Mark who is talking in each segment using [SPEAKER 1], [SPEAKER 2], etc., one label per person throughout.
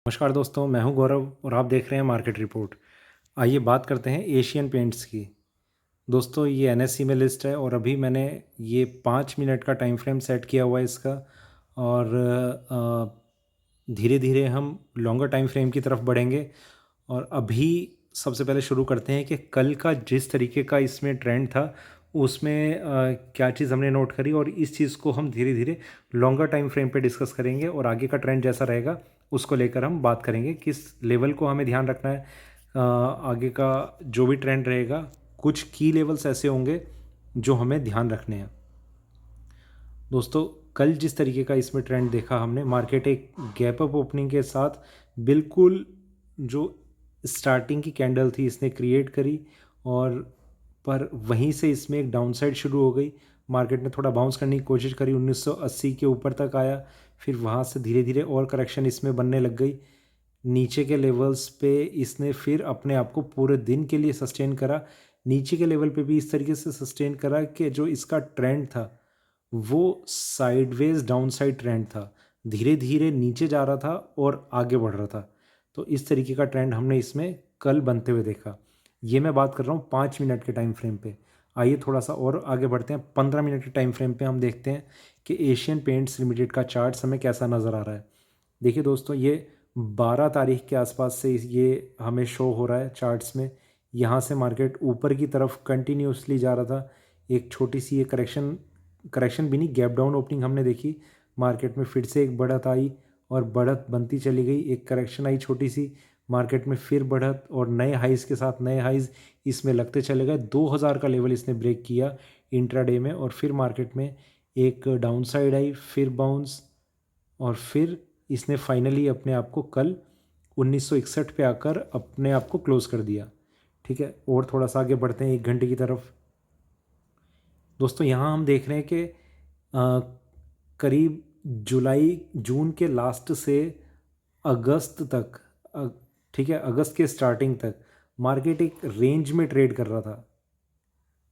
[SPEAKER 1] नमस्कार दोस्तों, मैं हूं गौरव और आप देख रहे हैं मार्केट रिपोर्ट। आइए बात करते हैं एशियन पेंट्स की। दोस्तों ये एनएससी में लिस्ट है और अभी मैंने ये 5 मिनट का टाइम फ्रेम सेट किया हुआ है इसका। और धीरे धीरे हम लॉन्गर टाइम फ्रेम की तरफ बढ़ेंगे। और अभी सबसे पहले शुरू करते हैं कि कल का जिस तरीके का इसमें ट्रेंड था उसमें क्या चीज़ हमने नोट करी, और इस चीज़ को हम धीरे धीरे लॉन्गर टाइम फ्रेम पे डिस्कस करेंगे और आगे का ट्रेंड जैसा रहेगा उसको लेकर हम बात करेंगे किस लेवल को हमें ध्यान रखना है। आगे का जो भी ट्रेंड रहेगा कुछ की लेवल्स ऐसे होंगे जो हमें ध्यान रखने हैं। दोस्तों कल जिस तरीके का इसमें ट्रेंड देखा हमने, मार्केट एक गैप अप ओपनिंग के साथ बिल्कुल जो स्टार्टिंग की कैंडल थी इसने क्रिएट करी, और पर वहीं से इसमें एक डाउनसाइड शुरू हो गई। मार्केट ने थोड़ा बाउंस करने की कोशिश करी, 1980 के ऊपर तक आया, फिर वहाँ से धीरे धीरे और करेक्शन इसमें बनने लग गई। नीचे के लेवल्स पे इसने फिर अपने आप को पूरे दिन के लिए सस्टेन करा। नीचे के लेवल पे भी इस तरीके से सस्टेन करा कि जो इसका ट्रेंड था वो साइडवेज डाउनसाइड ट्रेंड था, धीरे धीरे नीचे जा रहा था और आगे बढ़ रहा था। तो इस तरीके का ट्रेंड हमने इसमें कल बनते हुए देखा। ये मैं बात कर रहा हूँ 5 मिनट के टाइम फ्रेम पे। आइए थोड़ा सा और आगे बढ़ते हैं, 15 मिनट के टाइम फ्रेम पे हम देखते हैं कि एशियन पेंट्स लिमिटेड का चार्ट हमें कैसा नज़र आ रहा है। देखिए दोस्तों, ये 12 तारीख के आसपास से ये हमें शो हो रहा है चार्ट्स में। यहाँ से मार्केट ऊपर की तरफ कंटिन्यूसली जा रहा था। एक छोटी सी ये करेक्शन भी नहीं, गैप डाउन ओपनिंग हमने देखी। मार्केट में फिर से एक बढ़त आई और बढ़त बनती चली गई। एक करेक्शन आई छोटी सी, मार्केट में फिर बढ़त और नए हाइज़ के साथ नए हाइज़ इसमें लगते चले गए। 2000 का लेवल इसने ब्रेक किया इंट्राडे में, और फिर मार्केट में एक डाउन साइड आई, फिर बाउंस, और फिर इसने फाइनली अपने आप को कल 1961 पे आकर अपने आप को क्लोज कर दिया। ठीक है, और थोड़ा सा आगे बढ़ते हैं 1 घंटे की तरफ। दोस्तों यहाँ हम देख रहे हैं कि करीब जून के लास्ट से अगस्त तक, ठीक है, अगस्त के स्टार्टिंग तक मार्केट एक रेंज में ट्रेड कर रहा था।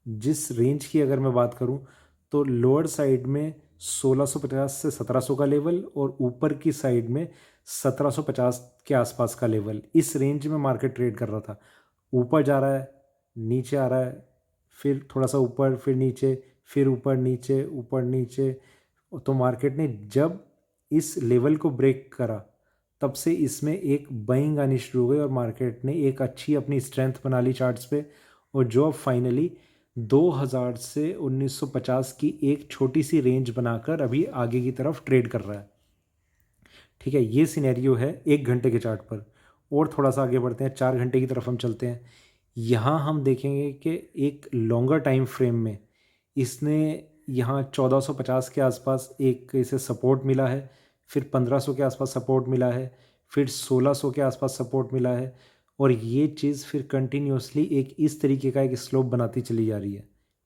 [SPEAKER 1] जिस रेंज की अगर मैं बात करूं तो लोअर साइड में 1650 से 1700 का लेवल और ऊपर की साइड में 1750 के आसपास का लेवल, इस रेंज में मार्केट ट्रेड कर रहा था। ऊपर जा रहा है, नीचे आ रहा है, फिर थोड़ा सा ऊपर, फिर नीचे, फिर ऊपर नीचे, ऊपर नीचे। तो मार्केट ने जब इस लेवल को ब्रेक करा तब से इसमें एक बाइंग आनी शुरू हो गई और मार्केट ने एक अच्छी अपनी स्ट्रेंथ बना ली चार्ट्स पे, और जो अब फाइनली 2000 से 1950 की एक छोटी सी रेंज बनाकर अभी आगे की तरफ ट्रेड कर रहा है। ठीक है, ये सिनेरियो है 1 घंटे के चार्ट पर। और थोड़ा सा आगे बढ़ते हैं, 4 घंटे की तरफ हम चलते हैं। यहाँ हम देखेंगे कि एक लॉन्गर टाइम फ्रेम में इसने यहाँ 1450 के आसपास एक इसे सपोर्ट मिला है, फिर 1500 के आसपास सपोर्ट मिला है, फिर 1600 के आसपास सपोर्ट मिला है, और ये चीज़ फिर कंटिन्यूसली एक इस तरीके का एक स्लोप बनाती चली जा रही है।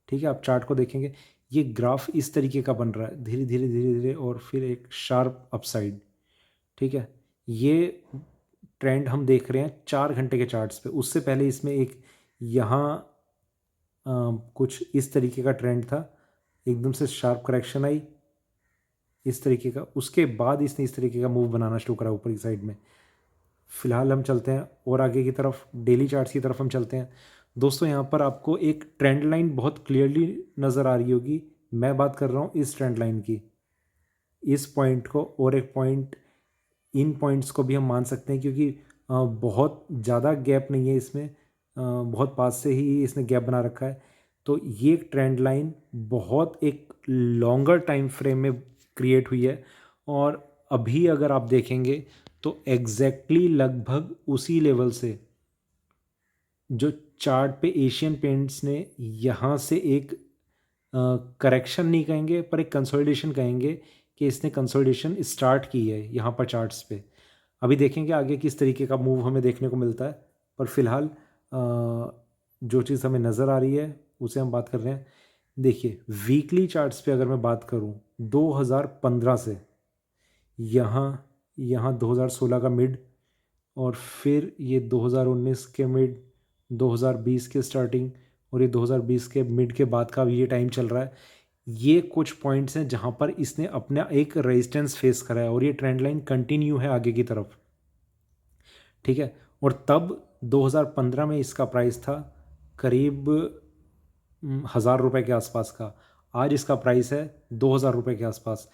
[SPEAKER 1] ठीक है, आप चार्ट को देखेंगे, ये ग्राफ इस तरीके का बन रहा है धीरे धीरे धीरे धीरे, और फिर एक शार्प अपसाइड। ठीक है, ये ट्रेंड हम देख रहे हैं 4 घंटे के चार्ट्स पे। उससे पहले इसमें एक यहाँ कुछ इस तरीके का ट्रेंड था, एकदम से शार्प करेक्शन आई इस तरीके का, उसके बाद इसने इस तरीके का मूव बनाना शुरू करा ऊपर की साइड में। फिलहाल हम चलते हैं और आगे की तरफ, डेली चार्ट्स की तरफ हम चलते हैं। दोस्तों यहाँ पर आपको एक ट्रेंड लाइन बहुत क्लियरली नज़र आ रही होगी। मैं बात कर रहा हूँ इस ट्रेंड लाइन की, इस पॉइंट को, और एक पॉइंट, इन पॉइंट्स को भी हम मान सकते हैं क्योंकि बहुत ज़्यादा गैप नहीं है इसमें, बहुत पास से ही इसने गैप बना रखा है। तो ये एक ट्रेंड लाइन बहुत एक लॉन्गर टाइम फ्रेम में क्रिएट हुई है, और अभी अगर आप देखेंगे तो एग्जैक्टली लगभग उसी लेवल से जो चार्ट पे एशियन पेंट्स ने यहाँ से एक करेक्शन नहीं कहेंगे पर एक कंसोलिडेशन कहेंगे कि इसने कंसोलिडेशन स्टार्ट की है यहाँ पर चार्ट्स पे। अभी देखेंगे आगे किस तरीके का मूव हमें देखने को मिलता है, पर फिलहाल जो चीज़ हमें नज़र आ रही है उसे हम बात कर रहे हैं। देखिए वीकली चार्ट्स पे अगर मैं बात करूँ 2015 से यहाँ यहाँ 2016 का मिड, और फिर ये 2019 के मिड, 2020 के स्टार्टिंग, और ये 2020 के मिड के बाद का भी ये टाइम चल रहा है। ये कुछ पॉइंट्स हैं जहाँ पर इसने अपना एक रेजिस्टेंस फेस करा है और ये ट्रेंड लाइन कंटिन्यू है आगे की तरफ। ठीक है। और तब 2015 में इसका प्राइस था करीब 1,000 रुपये के आसपास का। आज इसका प्राइस है 2,000 रुपये के आसपास।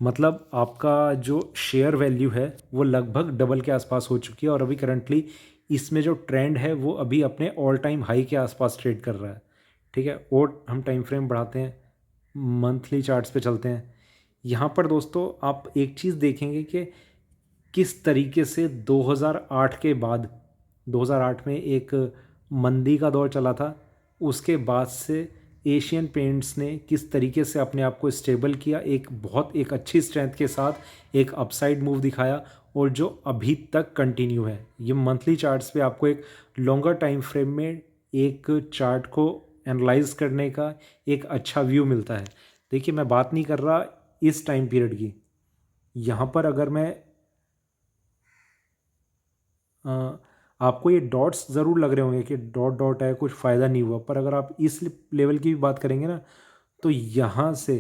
[SPEAKER 1] मतलब आपका जो शेयर वैल्यू है वो लगभग डबल के आसपास हो चुकी है। और अभी करंटली इसमें जो ट्रेंड है वो अभी अपने ऑल टाइम हाई के आसपास ट्रेड कर रहा है। ठीक है। और हम टाइम फ्रेम बढ़ाते हैं, मंथली चार्ट्स पे चलते हैं। यहाँ पर दोस्तों आप एक चीज़ देखेंगे कि किस तरीके से 2008 के बाद, 2008 में एक मंदी का दौर चला था, उसके बाद से एशियन पेंट्स ने किस तरीके से अपने आप को स्टेबल किया, एक अच्छी स्ट्रेंथ के साथ एक अपसाइड मूव दिखाया, और जो अभी तक कंटिन्यू है। ये मंथली चार्ट्स पे आपको एक लॉन्गर टाइम फ्रेम में एक चार्ट को एनालाइज करने का एक अच्छा व्यू मिलता है। देखिए, मैं बात नहीं कर रहा इस टाइम पीरियड की। यहाँ पर अगर मैं आपको ये डॉट्स ज़रूर लग रहे होंगे कि डॉट डॉट है, कुछ फ़ायदा नहीं हुआ, पर अगर आप इस लेवल की भी बात करेंगे ना, तो यहाँ से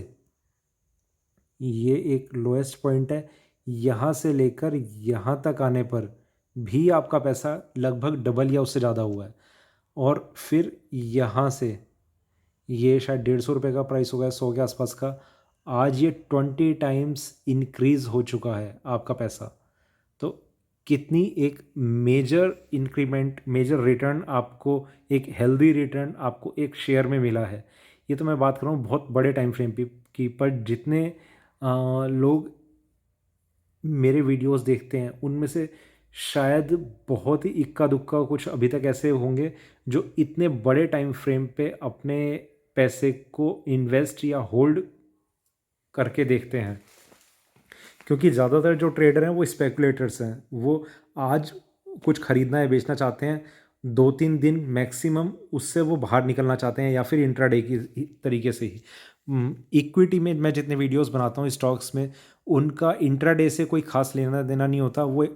[SPEAKER 1] ये एक लोएस्ट पॉइंट है, यहाँ से लेकर यहाँ तक आने पर भी आपका पैसा लगभग डबल या उससे ज़्यादा हुआ है। और फिर यहाँ से ये शायद 150 रुपये का प्राइस हो गया, 100 के आसपास का। आज ये 20 टाइम्स इंक्रीज़ हो चुका है आपका पैसा। तो कितनी एक मेजर इंक्रीमेंट, मेजर रिटर्न आपको, एक हेल्दी रिटर्न आपको एक शेयर में मिला है। ये तो मैं बात कर रहा हूँ बहुत बड़े टाइम फ्रेम की। पर जितने लोग मेरे वीडियोस देखते हैं उनमें से शायद बहुत ही इक्का दुक्का कुछ अभी तक ऐसे होंगे जो इतने बड़े टाइम फ्रेम पे अपने पैसे को इन्वेस्ट या होल्ड करके देखते हैं। क्योंकि ज़्यादातर जो ट्रेडर हैं वो स्पेकुलेटर्स हैं। वो आज कुछ ख़रीदना है, बेचना चाहते हैं, 2-3 दिन मैक्सिमम उससे वो बाहर निकलना चाहते हैं, या फिर इंट्राडे की तरीके से ही। इक्विटी में मैं जितने वीडियोस बनाता हूँ स्टॉक्स में, उनका इंट्राडे से कोई खास लेना देना नहीं होता। वो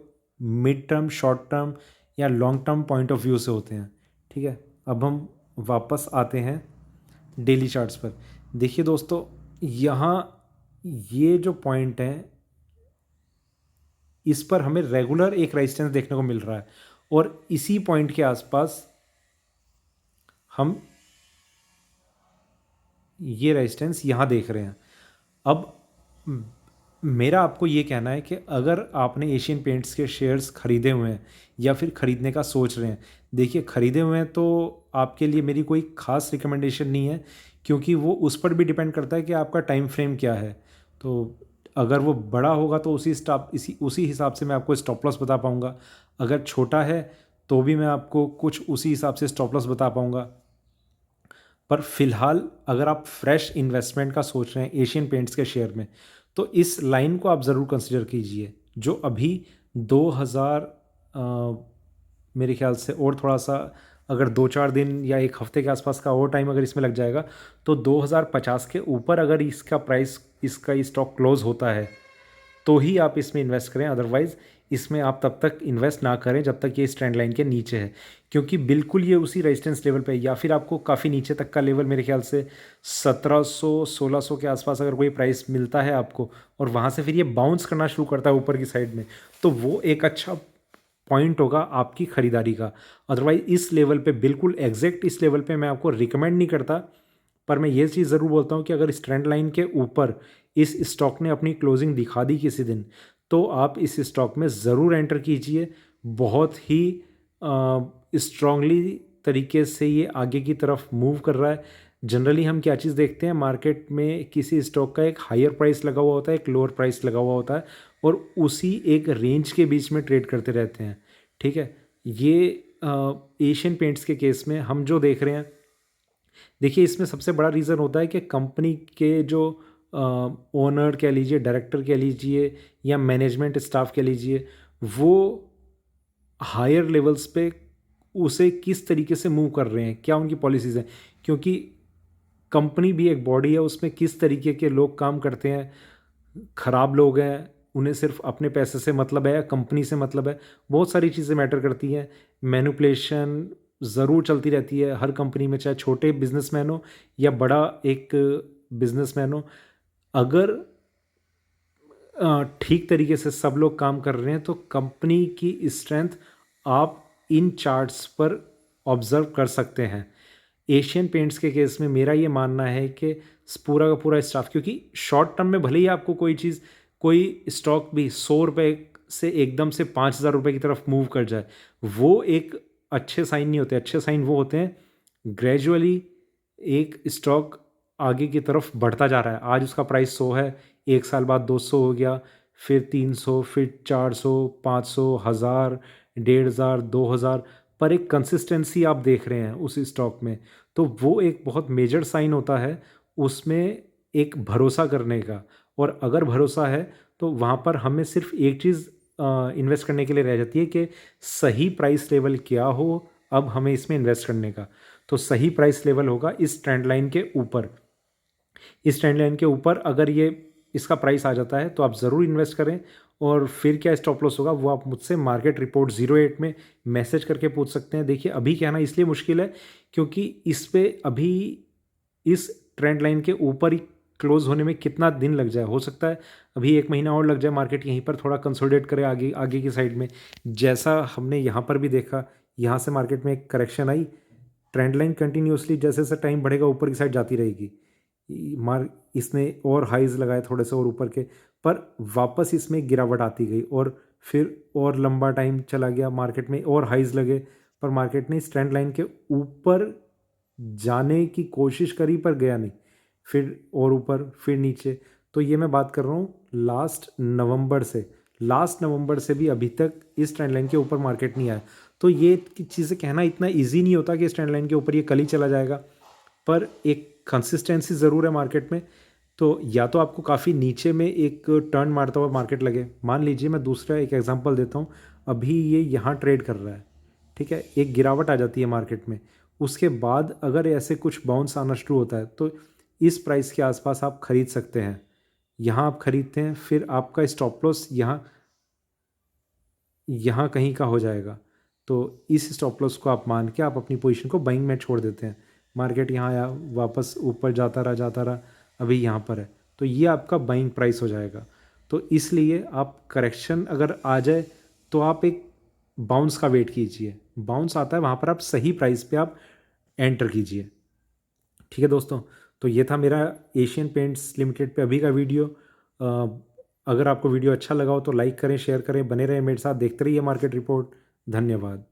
[SPEAKER 1] मिड टर्म, शॉर्ट टर्म या long term point of view से होते हैं। ठीक है। अब हम वापस आते हैं डेली चार्ट्स पर। देखिए दोस्तों, यहाँ ये जो पॉइंट है इस पर हमें रेगुलर एक रेजिस्टेंस देखने को मिल रहा है, और इसी पॉइंट के आसपास हम ये रेजिस्टेंस यहाँ देख रहे हैं। अब मेरा आपको ये कहना है कि अगर आपने एशियन पेंट्स के शेयर्स खरीदे हुए हैं या फिर ख़रीदने का सोच रहे हैं, देखिए खरीदे हुए हैं तो आपके लिए मेरी कोई ख़ास रिकमेंडेशन नहीं है, क्योंकि वो उस पर भी डिपेंड करता है कि आपका टाइम फ्रेम क्या है। तो अगर वो बड़ा होगा तो उसी हिसाब से मैं आपको स्टॉप लॉस बता पाऊँगा। अगर छोटा है तो भी मैं आपको कुछ उसी हिसाब से स्टॉप लॉस बता पाऊँगा। पर फिलहाल अगर आप फ्रेश इन्वेस्टमेंट का सोच रहे हैं एशियन पेंट्स के शेयर में, तो इस लाइन को आप ज़रूर कंसिडर कीजिए, जो अभी 2000 मेरे ख्याल से और थोड़ा सा, अगर 2-4 दिन या एक हफ्ते के आसपास का और टाइम अगर इसमें लग जाएगा, तो 2050 के ऊपर अगर इसका प्राइस, इसका स्टॉक क्लोज होता है, तो ही आप इसमें इन्वेस्ट करें। अदरवाइज़ इसमें आप तब तक इन्वेस्ट ना करें जब तक ये इस ट्रेंड लाइन के नीचे है, क्योंकि बिल्कुल ये उसी रेजिस्टेंस लेवल पे है, या फिर आपको काफ़ी नीचे तक का लेवल, मेरे ख्याल से 1700-1600 के आसपास अगर कोई प्राइस मिलता है आपको, और वहाँ से फिर ये बाउंस करना शुरू करता है ऊपर की साइड में, तो वो एक अच्छा पॉइंट होगा आपकी ख़रीदारी का। अदरवाइज़ इस लेवल पे, बिल्कुल एग्जैक्ट इस लेवल पे मैं आपको रिकमेंड नहीं करता। पर मैं ये चीज़ ज़रूर बोलता हूँ कि अगर इस ट्रेंड लाइन के ऊपर इस स्टॉक ने अपनी क्लोजिंग दिखा दी किसी दिन, तो आप इस स्टॉक में ज़रूर एंटर कीजिए। बहुत ही स्ट्रांगली तरीके से ये आगे की तरफ मूव कर रहा है। जनरली हम क्या चीज़ देखते हैं मार्केट में, किसी स्टॉक का एक हायर प्राइस लगा हुआ होता है, एक लोअर प्राइस लगा हुआ होता है, और उसी एक रेंज के बीच में ट्रेड करते रहते हैं। ठीक है। ये एशियन पेंट्स के केस में हम जो देख रहे हैं, देखिए इसमें सबसे बड़ा रीज़न होता है कि कंपनी के जो ओनर कह लीजिए, डायरेक्टर कह लीजिए, या मैनेजमेंट स्टाफ कह लीजिए, वो हायर लेवल्स पे उसे किस तरीके से मूव कर रहे हैं, क्या उनकी पॉलिसीज़ हैं। क्योंकि कंपनी भी एक बॉडी है, उसमें किस तरीके के लोग काम करते हैं, ख़राब लोग हैं, उन्हें सिर्फ अपने पैसे से मतलब है या कंपनी से मतलब है, बहुत सारी चीज़ें मैटर करती हैं। मैनिपुलेशन ज़रूर चलती रहती है हर कंपनी में, चाहे छोटे बिजनेसमैन हो या बड़ा एक बिजनेसमैन हो। अगर ठीक तरीके से सब लोग काम कर रहे हैं तो कंपनी की स्ट्रेंथ आप इन चार्ट्स पर ऑब्ज़र्व कर सकते हैं। एशियन पेंट्स के केस में मेरा ये मानना है कि पूरा का पूरा स्टाफ, क्योंकि शॉर्ट टर्म में भले ही आपको कोई चीज़, कोई स्टॉक भी 100 रुपये से एकदम से 5,000 रुपये की तरफ मूव कर जाए, वो एक अच्छे साइन नहीं होते। अच्छे साइन वो होते हैं ग्रेजुअली एक स्टॉक आगे की तरफ बढ़ता जा रहा है। आज उसका प्राइस 100 है, 1 साल बाद 200 हो गया, फिर 300, फिर 400, 500, 1000, 1500, 2000, पर एक कंसिस्टेंसी आप देख रहे हैं उस स्टॉक में, तो वो एक बहुत मेजर साइन होता है उसमें एक भरोसा करने का। और अगर भरोसा है तो वहाँ पर हमें सिर्फ एक चीज़ इन्वेस्ट करने के लिए रह जाती है कि सही प्राइस लेवल क्या हो अब हमें इसमें इन्वेस्ट करने का। तो सही प्राइस लेवल होगा इस ट्रेंड लाइन के ऊपर। इस ट्रेंड लाइन के ऊपर अगर ये इसका प्राइस आ जाता है तो आप ज़रूर इन्वेस्ट करें। और फिर क्या स्टॉप लॉस होगा वो आप मुझसे मार्केट रिपोर्ट 08 में मैसेज करके पूछ सकते हैं। देखिए अभी कहना इसलिए मुश्किल है क्योंकि इस पे अभी इस ट्रेंड लाइन के ऊपर ही क्लोज होने में कितना दिन लग जाए। हो सकता है अभी 1 महीना और लग जाए, मार्केट यहीं पर थोड़ा कंसोलिडेट करे आगे आगे की साइड में, जैसा हमने यहाँ पर भी देखा। यहाँ से मार्केट में एक करेक्शन आई, ट्रेंड लाइन कंटिन्यूसली जैसे जैसे टाइम बढ़ेगा ऊपर की साइड जाती रहेगी। मार इसने और हाइज लगाए थोड़े से और ऊपर के, पर वापस इसमें गिरावट आती गई और फिर और लंबा टाइम चला गया, मार्केट में और हाइज लगे, पर मार्केट ने इस ट्रेंड लाइन के ऊपर जाने की कोशिश करी पर गया नहीं, फिर और ऊपर फिर नीचे। तो ये मैं बात कर रहा हूँ लास्ट नवंबर से भी अभी तक इस ट्रेंड लाइन के ऊपर मार्केट नहीं आया। तो ये चीज़ें कहना इतना इजी नहीं होता कि इस ट्रेंड लाइन के ऊपर ये कल ही चला जाएगा, पर एक कंसिस्टेंसी ज़रूर है मार्केट में। तो या तो आपको काफ़ी नीचे में एक टर्न मारता हुआ मार्केट लगे, मान लीजिए मैं दूसरा एक एग्जांपल देता हूँ, अभी ये यहाँ ट्रेड कर रहा है, ठीक है, एक गिरावट आ जाती है मार्केट में, उसके बाद अगर ऐसे कुछ बाउंस आना शुरू होता है तो इस प्राइस के आसपास आप खरीद सकते हैं। यहाँ आप खरीदते हैं, फिर आपका स्टॉप लॉस यहाँ यहाँ कहीं का हो जाएगा। तो इस स्टॉप लॉस को आप मान के आप अपनी पोजीशन को बाइंग में छोड़ देते हैं। मार्केट यहाँ आया, वापस ऊपर जाता रहा, अभी यहाँ पर है, तो ये आपका बाइंग प्राइस हो जाएगा। तो इसलिए आप करेक्शन अगर आ जाए तो आप एक बाउंस का वेट कीजिए, बाउंस आता है वहाँ पर आप सही प्राइस पे आप एंटर कीजिए। ठीक है दोस्तों, तो ये था मेरा एशियन पेंट्स लिमिटेड पे अभी का वीडियो। अगर आपको वीडियो अच्छा लगा हो तो लाइक करें, शेयर करें, बने रहें मेरे साथ, देखते रहिए मार्केट रिपोर्ट। धन्यवाद।